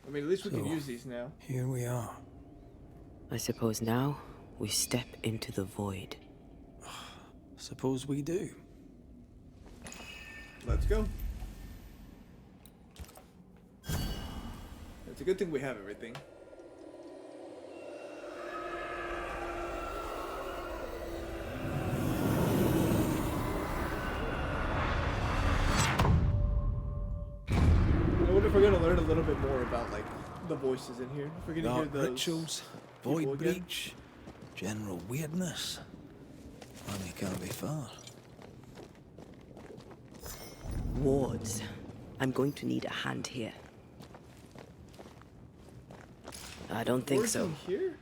I mean, at least we can use these now. Here we are. I suppose now we step into the void. Suppose we do. Let's go. It's a good thing we have everything. I wonder if we're gonna learn a little bit more about like the voices in here. If we're gonna hear those rituals, void breach, general weirdness. And you can't be far. Wards. I'm going to need a hand here. I don't think so. Here?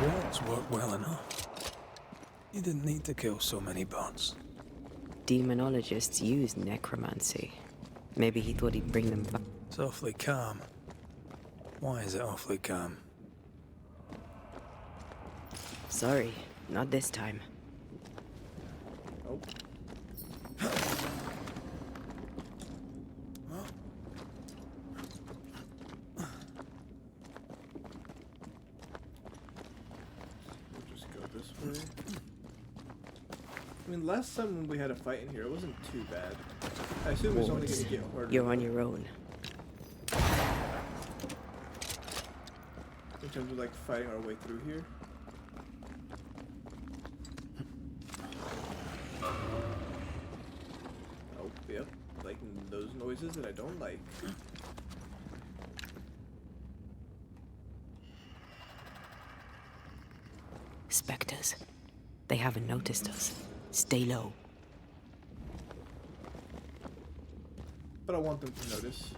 Wards work well enough. You didn't need to kill so many bots. Demonologists use necromancy. Maybe he thought he'd bring them back. It's awfully calm. Why is it awfully calm? Sorry, not this time. Nope. We'll just go this way. I mean, last time when we had a fight in here, it wasn't too bad. I assume it's only going to get harder. You're on your own. In terms of like fighting our way through here. Oh, yep. Like those noises that I don't like. Spectres. They haven't noticed us. Stay low. But I want them to notice.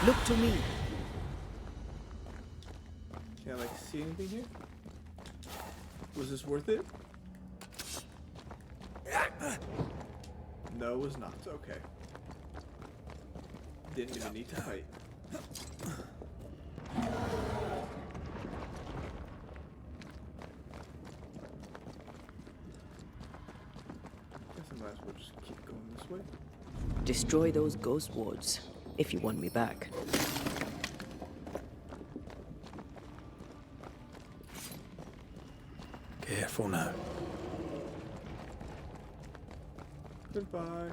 Look to me. Can I like see anything here? Was this worth it? No, it was not. Okay. Didn't even need to fight. Guess I might as well just keep going this way. Destroy those ghost wards, if you want me back. Careful now. Goodbye.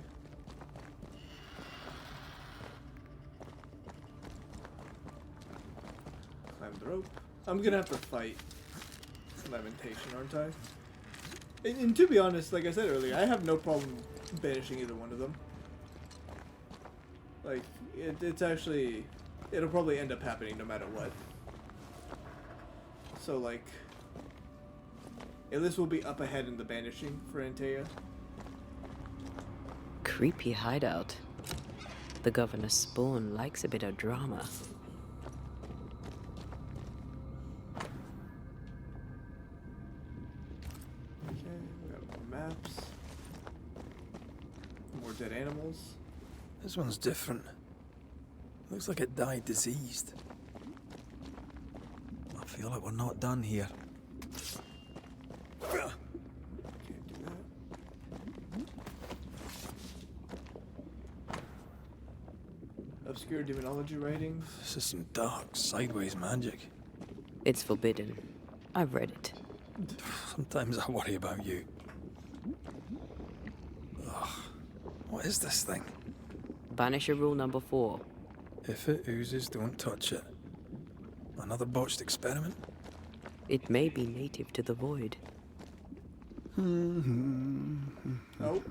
Climb the rope. I'm gonna have to fight Lamentation, aren't I? And to be honest, like I said earlier, I have no problem banishing either one of them. Like, it's actually... It'll probably end up happening no matter what. So, like... At least we'll be up ahead in the banishing for Antea. Creepy hideout. The governor's spawn likes a bit of drama. Okay, we got more maps. More dead animals. This one's different. Looks like it died diseased. I feel like we're not done here. Can't do that. Obscure demonology writings. This is some dark, sideways magic. It's forbidden. I've read it. Sometimes I worry about you. Ugh. What is this thing? Banisher rule number 4. If it oozes, don't touch it. Another botched experiment? It may be native to the void. Oh.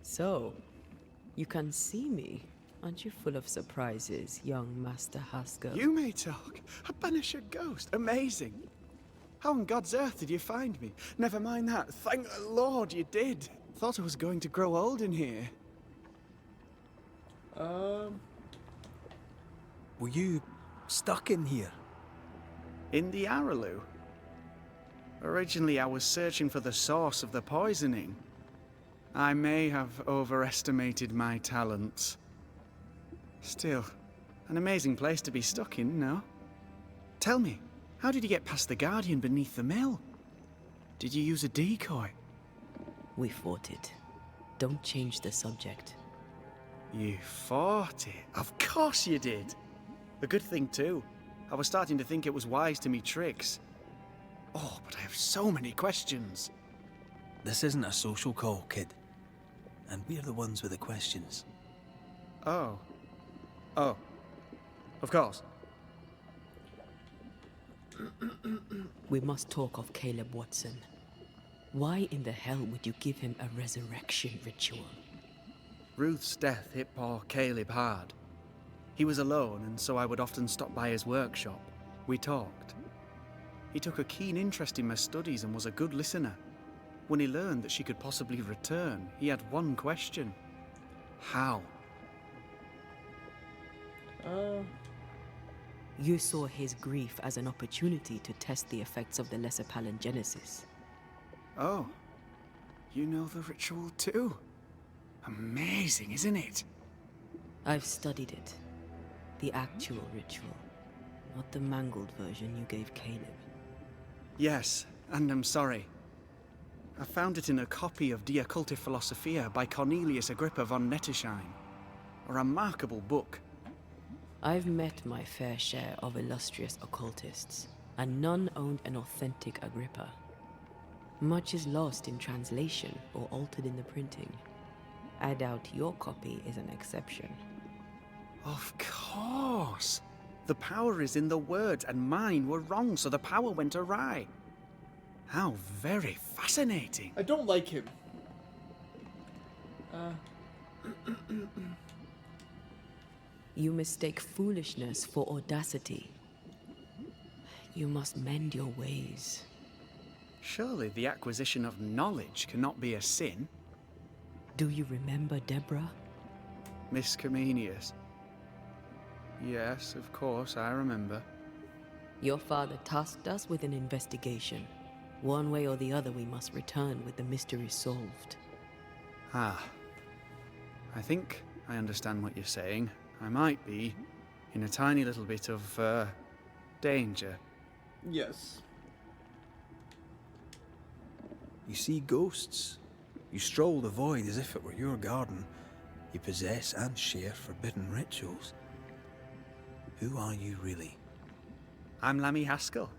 So, you can see me. Aren't you full of surprises, young Master Haskell? You may talk. A Banisher ghost. Amazing. How on God's earth did you find me? Never mind that. Thank the Lord you did. Thought I was going to grow old in here. Were you stuck in here? In the Araloo. Originally, I was searching for the source of the poisoning. I may have overestimated my talents. Still, an amazing place to be stuck in, no? Tell me, how did you get past the Guardian beneath the mill? Did you use a decoy? We fought it. Don't change the subject. You fought it? Of course you did. A good thing too. I was starting to think it was wise to me tricks. Oh, but I have so many questions. This isn't a social call, kid. And we're the ones with the questions. Oh. Oh. Of course. We must talk of Caleb Watson. Why in the hell would you give him a resurrection ritual? Ruth's death hit poor Caleb hard. He was alone, and so I would often stop by his workshop. We talked. He took a keen interest in my studies and was a good listener. When he learned that she could possibly return, he had one question. How? You saw his grief as an opportunity to test the effects of the lesser palingenesis. Oh. You know the ritual too? Amazing, isn't it? I've studied it. The actual ritual, not the mangled version you gave Caleb. Yes, and I'm sorry. I found it in a copy of De Occulti Philosophia by Cornelius Agrippa von Nettesheim. A remarkable book. I've met my fair share of illustrious occultists, and none owned an authentic Agrippa. Much is lost in translation or altered in the printing. I doubt your copy is an exception. Of course! The power is in the words, and mine were wrong, so the power went awry. How very fascinating. I don't like him. You mistake foolishness for audacity. You must mend your ways. Surely the acquisition of knowledge cannot be a sin. Do you remember Deborah? Miss Comenius. Yes, of course, I remember. Your father tasked us with an investigation. One way or the other, we must return with the mystery solved. Ah. I think I understand what you're saying. I might be in a tiny little bit of, danger. Yes. You see ghosts. You stroll the void as if it were your garden. You possess and share forbidden rituals. Who are you really? I'm Lammy Haskell,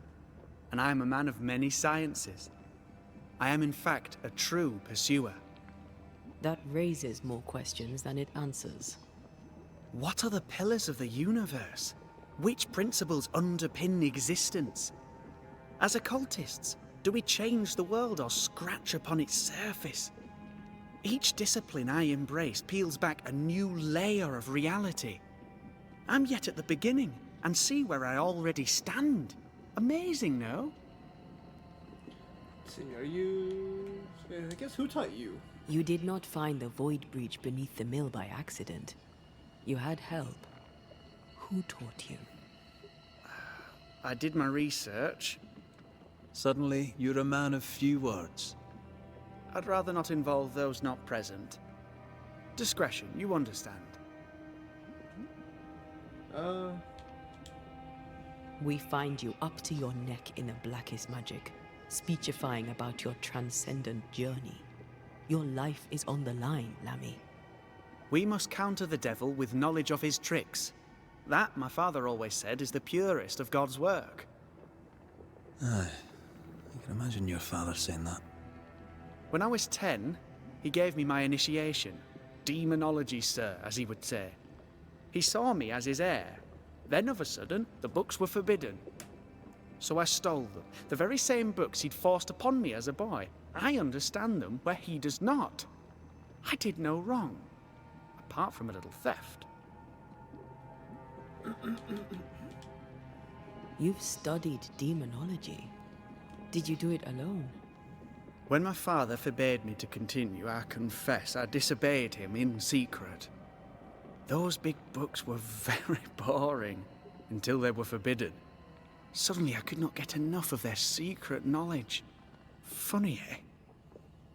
and I am a man of many sciences. I am in fact a true pursuer. That raises more questions than it answers. What are the pillars of the universe? Which principles underpin existence? As occultists, do we change the world or scratch upon its surface? Each discipline I embrace peels back a new layer of reality. I'm yet at the beginning, and see where I already stand. Amazing, no? Are you... I guess who taught you? You did not find the void breach beneath the mill by accident. You had help. Who taught you? I did my research. Suddenly, you're a man of few words. I'd rather not involve those not present. Discretion, you understand. We find you up to your neck in the blackest magic, speechifying about your transcendent journey. Your life is on the line, Lammy. We must counter the devil with knowledge of his tricks. That, my father always said, is the purest of God's work. Aye. I can imagine your father saying that. When I was 10, he gave me my initiation. Demonology, sir, as he would say. He saw me as his heir. Then, of a sudden, the books were forbidden. So I stole them. The very same books he'd forced upon me as a boy. I understand them where he does not. I did no wrong. Apart from a little theft. You've studied demonology. Did you do it alone? When my father forbade me to continue, I confess I disobeyed him in secret. Those big books were very boring until they were forbidden. Suddenly I could not get enough of their secret knowledge. Funny, eh?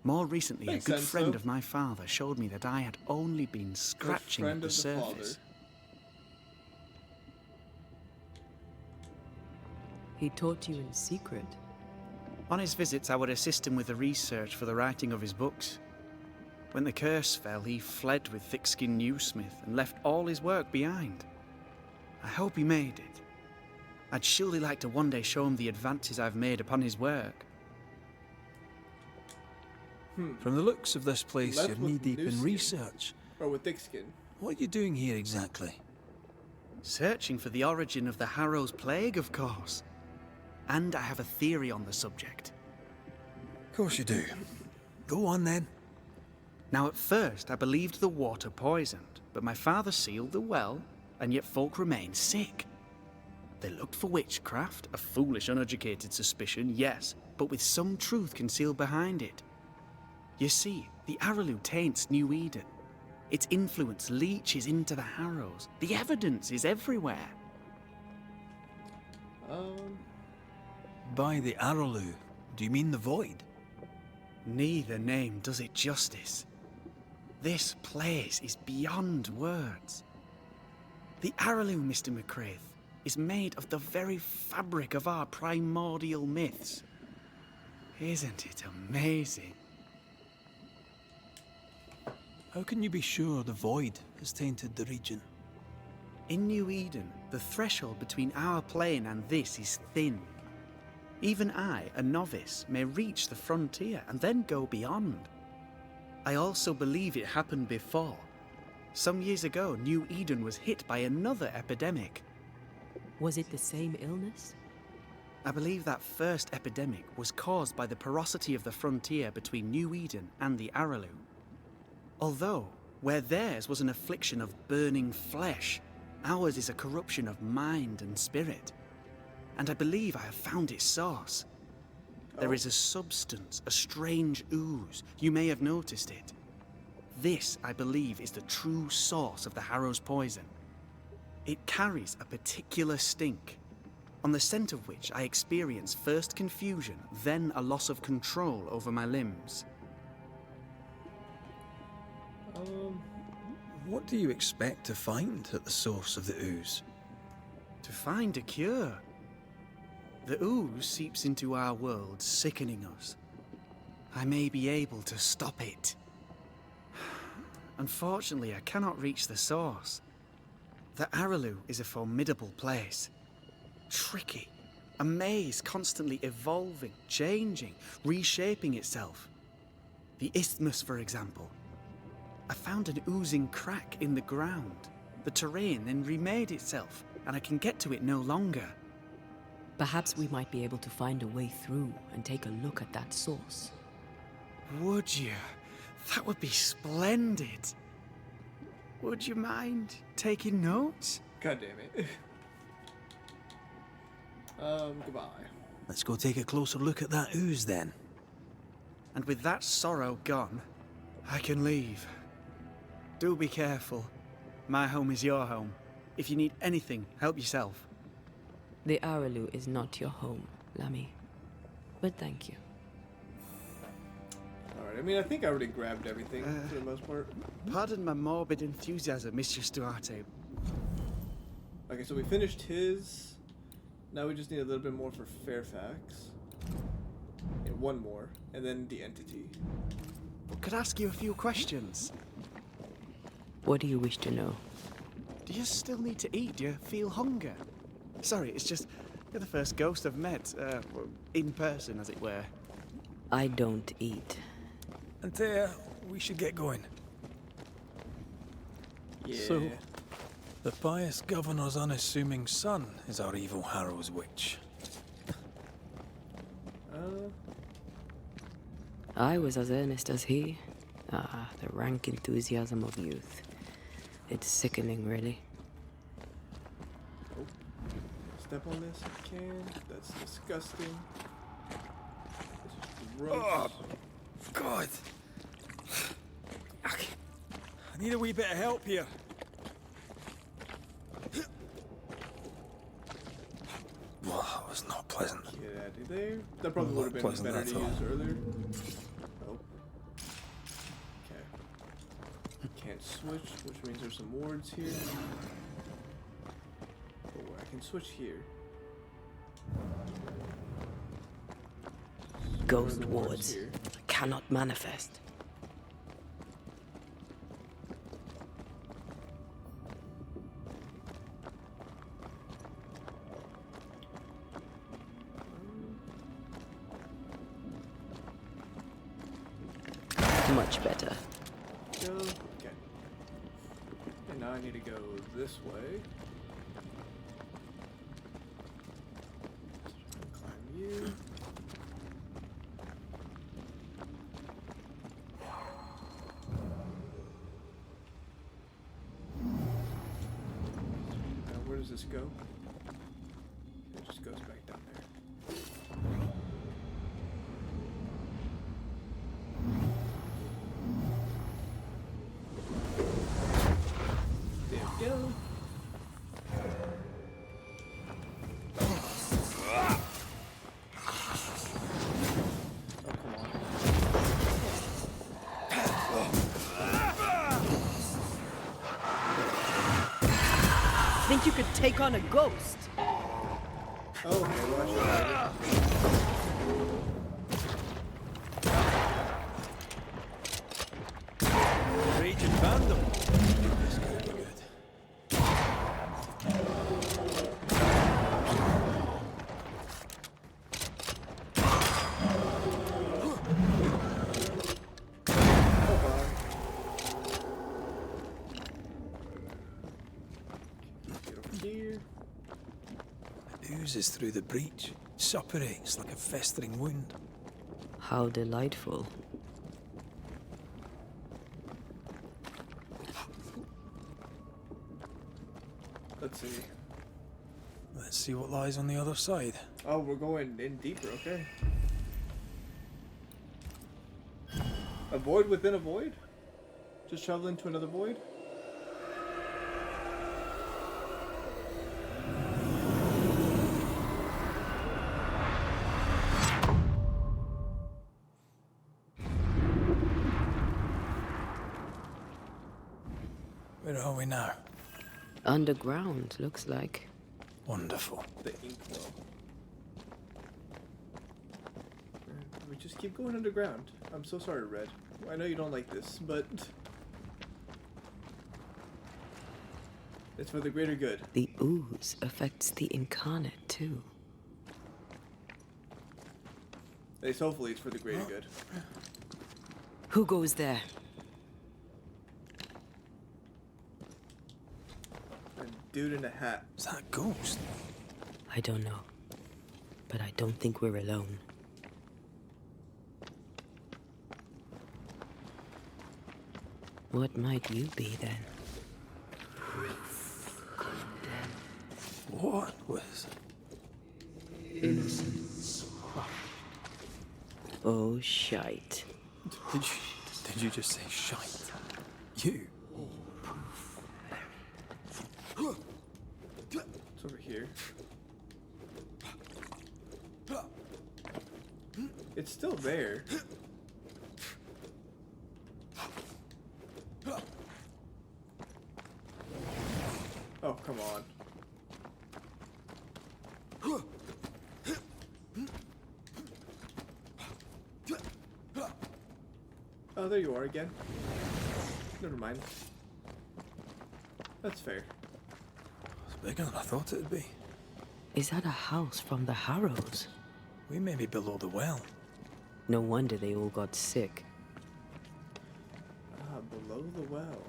More recently, Makes a good sense, friend though. of my father showed me that I had only been scratching at Friend the of the surface. He taught you in secret. On his visits, I would assist him with the research for the writing of his books. When the curse fell, he fled with thick-skinned newsmith and left all his work behind. I hope he made it. I'd surely like to one day show him the advances I've made upon his work. From the looks of this place, Left you're with knee-deep new in skin. research. Or with thick skin. What are you doing here exactly? Searching for the origin of the Harrow's plague, of course. And I have a theory on the subject. Of course you do. Go on then. Now, at first, I believed the water poisoned, but my father sealed the well, and yet folk remained sick. They looked for witchcraft, a foolish, uneducated suspicion, yes, but with some truth concealed behind it. You see, the Araloo taints New Eden. Its influence leaches into the Harrows. The evidence is everywhere. By the Araloo, do you mean the Void? Neither name does it justice. This place is beyond words. The Araloo, Mr. McCraith, is made of the very fabric of our primordial myths. Isn't it amazing? How can you be sure the Void has tainted the region? In New Eden, the threshold between our plane and this is thin. Even I, a novice, may reach the frontier and then go beyond. I also believe it happened before. Some years ago, New Eden was hit by another epidemic. Was it the same illness? I believe that first epidemic was caused by the porosity of the frontier between New Eden and the Araloo. Although, where theirs was an affliction of burning flesh, ours is a corruption of mind and spirit. And I believe I have found its source. There is a substance, a strange ooze. You may have noticed it. This, I believe, is the true source of the Harrow's poison. It carries a particular stink, on the scent of which I experience first confusion, then a loss of control over my limbs. What do you expect to find at the source of the ooze? To find a cure. The ooze seeps into our world, sickening us. I may be able to stop it. Unfortunately, I cannot reach the source. The Araloo is a formidable place. Tricky. A maze constantly evolving, changing, reshaping itself. The isthmus, for example. I found an oozing crack in the ground. The terrain then remade itself, and I can get to it no longer. Perhaps we might be able to find a way through and take a look at that source. Would you? That would be splendid. Would you mind taking notes? God damn it. Goodbye. Let's go take a closer look at that ooze then. And with that sorrow gone, I can leave. Do be careful. My home is your home. If you need anything, help yourself. The Araloo is not your home, Lammy. But thank you. Alright, I mean, I think I already grabbed everything for the most part. Pardon my morbid enthusiasm, Mistress Duarte. Okay, so we finished his. Now we just need a little bit more for Fairfax. And one more. And then the entity. Could I ask you a few questions? What do you wish to know? Do you still need to eat? Do you feel hunger? Sorry, it's just you're the first ghost I've met, in person, as it were. I don't eat. Antea, we should get going. Yeah. So, the pious governor's unassuming son is our evil Harrow's witch. I was as earnest as he. Ah, the rank enthusiasm of youth. It's sickening, really. Oh. Step on this if you can. That's disgusting. This is gross. Oh, God. I need a wee bit of help here. Well, that was not pleasant. Get out of there. That probably would have been Pleasant, better to that's all. use earlier. Oh. Okay. Can't switch, which means there's some wards here. Oh, I can switch here. Ghost the wards wards here. cannot manifest. Much better. Go. Okay. And now I need to go this way. Climb you. Now where does this go? It just goes back down there. There we go. Oh, come on. Think you could take on a ghost? Oh, okay, well, I Raging Vandal. This could be good. get over here. It oozes through the breach, suppurates like a festering wound. How delightful. Let's see. Let's see what lies on the other side. Oh, we're going in deeper, okay. A void within a void? Just traveling to another void? Where are we now? Underground, looks like. Wonderful. The inkwell. We just keep going underground. I'm so sorry, Red. I know you don't like this, but it's for the greater good. The ooze affects the incarnate, too. At least hopefully it's for the greater good. Who goes there? A dude in a hat. Is that a ghost? I don't know. But I don't think we're alone. What might you be, then? What was... Innocence. Oh, shite. Did you just say shite? You? It's over here. It's still there. Oh, come on. Oh, there you are again. Never mind. That's fair. It's bigger than I thought it'd be. Is that a house from the Harrows? We may be below the well. No wonder they all got sick. Ah, below the well.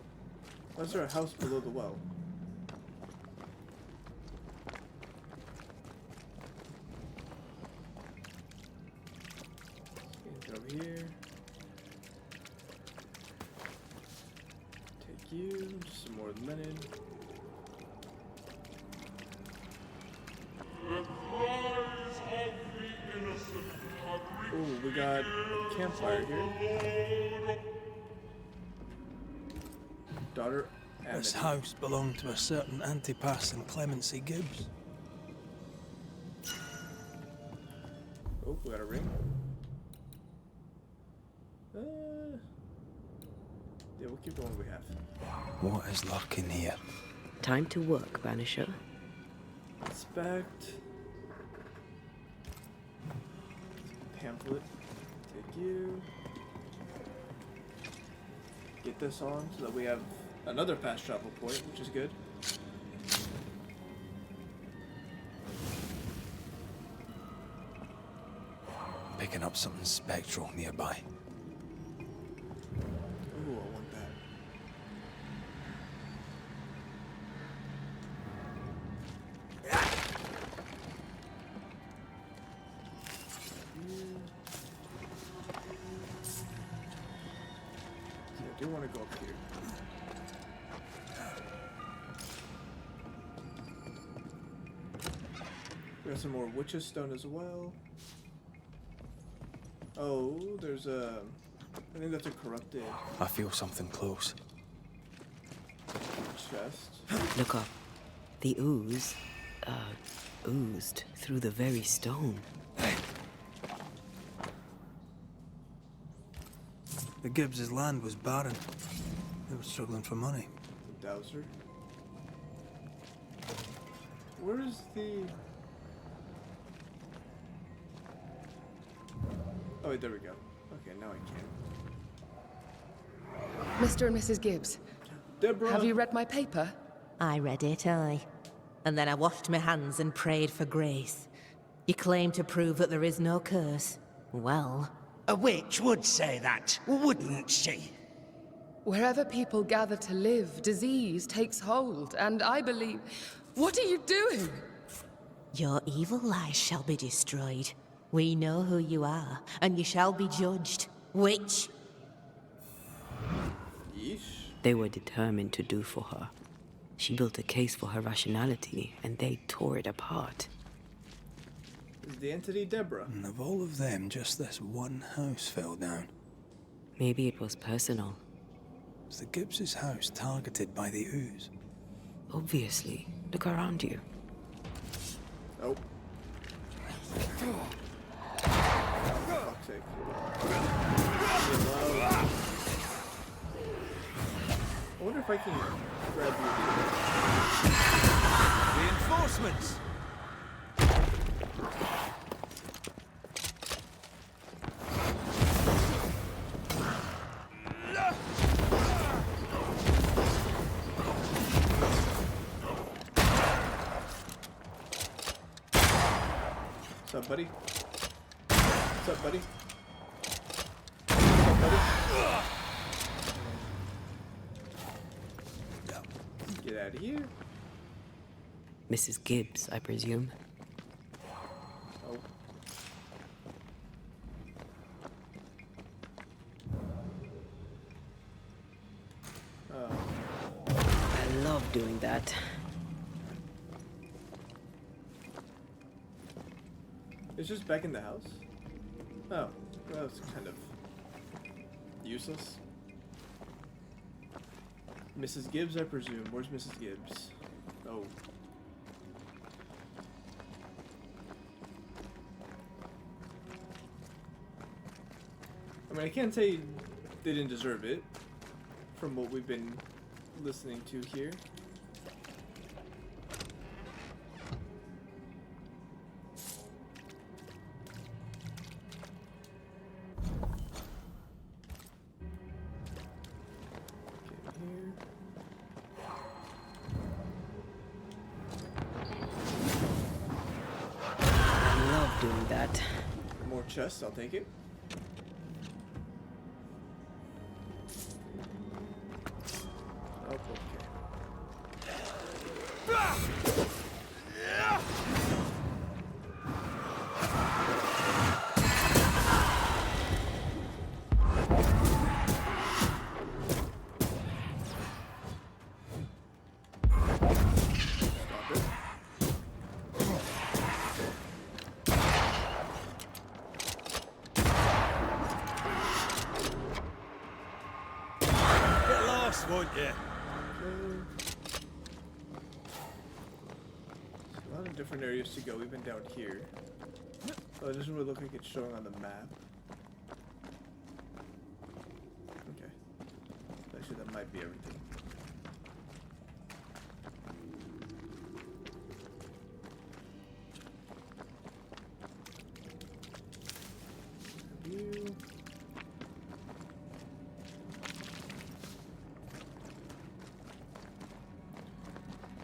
Why is there a house below the well? Get over here. Take you. Just some more linen. Ooh, we got a campfire here. Daughter This Amity. house belonged to a certain Antipas and Clemency Gibbs. Oh, we got a ring. Yeah, we'll keep going what we have. What is lurking here? Time to work, Banisher. Inspect. Pamphlet. Take you. Get this on so that we have another fast travel point, which is good. Picking up something spectral nearby. Ooh, I want that. See, I do want to go up here. We got some more witch's stone as well. Oh, there's a... I think that's a corrupted I feel something close. chest. Look up. The ooze, oozed through the very stone. The Gibbs' land was barren. They were struggling for money. The dowser. Where is the... Oh, wait, there we go. Okay, now I can. Mr. and Mrs. Gibbs, Deborah! have you read my paper? I read it, aye. And then I washed my hands and prayed for grace. You claim to prove that there is no curse. Well, A witch would say that, wouldn't she? Wherever people gather to live, disease takes hold, and I believe... What are you doing? your evil lies shall be destroyed. We know who you are, and you shall be judged. Witch! Yeesh. They were determined to do for her. She built a case for her rationality, and they tore it apart. Is the entity Deborah? And of all of them, just this one house fell down. Maybe it was personal. Was the Gibbs' house targeted by the ooze? Obviously. Look around you. Oh. Fuck's sake. I wonder if I can grab you. Reinforcements! What's up, buddy? What's up, buddy? What's up, buddy? Get out of here. Mrs. Gibbs, I presume. Oh. I love doing that. It's just back in the house? Oh, that was kind of useless. Mrs. Gibbs, I presume. Where's Mrs. Gibbs? Oh. I mean, I can't say they didn't deserve it from what we've been listening to here. I love doing that. More chests, I'll take it. Oh, okay. Stop it. Get lost, won't you? A lot of different areas to go, even down here. Oh, it doesn't really look like it's showing on the map. Okay. Actually, that might be everything. you.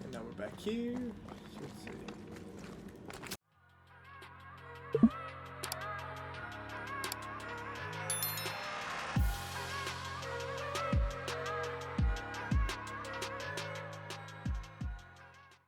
And now we're back here. So let's see.